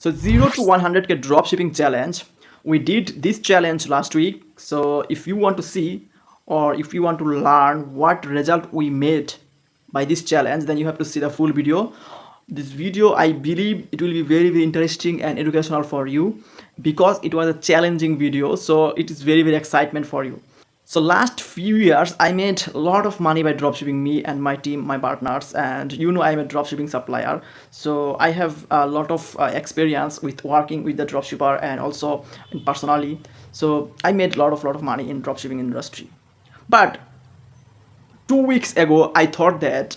So 0 to 100k dropshipping challenge. We did this challenge last week. So if you want to see or if you want to learn what result we made by this challenge, then you have to see the full video. This video, I believe it will be very interesting and educational for you because it was a challenging video. So it is very excitement for you. So last few years, I made a lot of money by dropshipping, me and my team, my partners, and I'm a dropshipping supplier. So I have a lot of experience with working with the dropshipper and also personally. So I made a lot of money in dropshipping industry. But 2 weeks ago, I thought that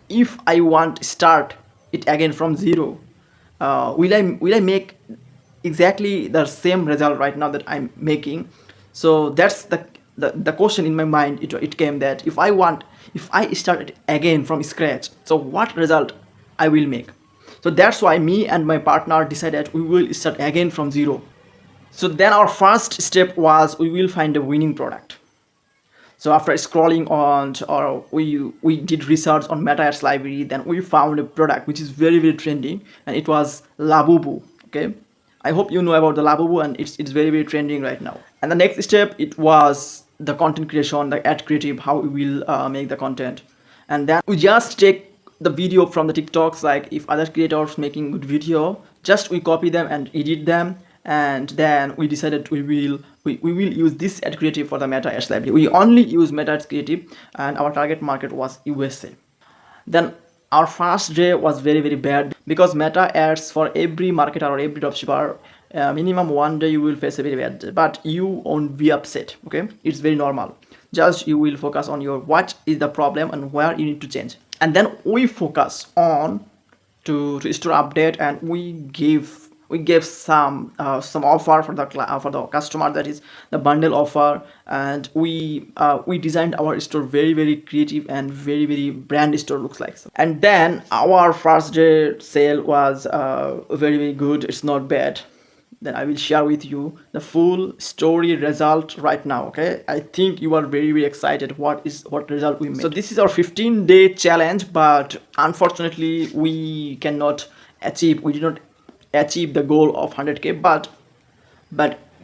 if I want to start it again from zero, will I make exactly the same result right now that I'm making? So that's the question in my mind. It came that if I start it again from scratch, so what result I will make? So that's why me and my partner decided we will start again from zero. So then our first step was we will find a winning product. So after scrolling on, or we did research on Meta Ads library, then we found a product which is very trending, and it was Labubu. Okay, I hope you know about the Labubu, and it's very trending right now. And the next step, it was the content creation, the ad creative, how we will make the content, and then we just take the video from the TikToks. Like if other creators making good video, just we copy them and edit them, and then we decided we will use this ad creative for the Meta Ads library. We only use Meta Ads creative, and our target market was USA. Then our first day was very bad because Meta Ads for every marketer or every dropshipper, minimum one day you will face a very bad day, but you won't be upset. Okay, it's very normal. Just you will focus on your what is the problem and where you need to change, and then we focus on to store update, and we gave some offer for the customer, that is the bundle offer, and we designed our store very creative and very brand store looks like. So and then our first day sale was very good. It's not bad. Then I will share with you the full story result right now. Okay, I think you are very excited what result we made. So this is our 15-day challenge, but unfortunately we did not achieve the goal of 100k, but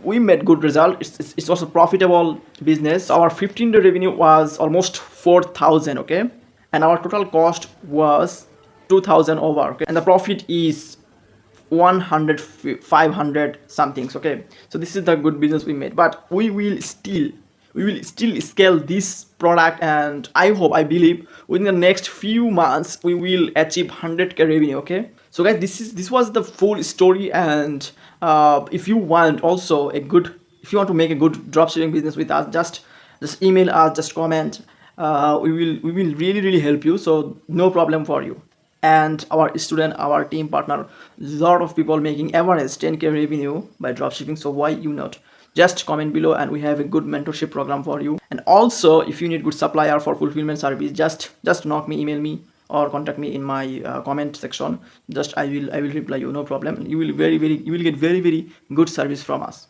we made good result. It's also profitable business. Our 15-day revenue was almost 4,000. Okay, and our total cost was 2,000 over. Okay, and the profit is 100 500 something. Okay, so this is the good business we made, but we will still scale this product, and I believe within the next few months we will achieve 100k revenue. Okay, so guys, this was the full story, and if you want to make a good dropshipping business with us, just email us, just comment. We will really help you, so no problem for you. And our team partner, lot of people making average 10k revenue by dropshipping. So why you not? Just comment below, and we have a good mentorship program for you. And also, if you need good supplier for fulfillment service, just knock me, email me, or contact me in my comment section. Just I will reply you, no problem. You will get very good service from us.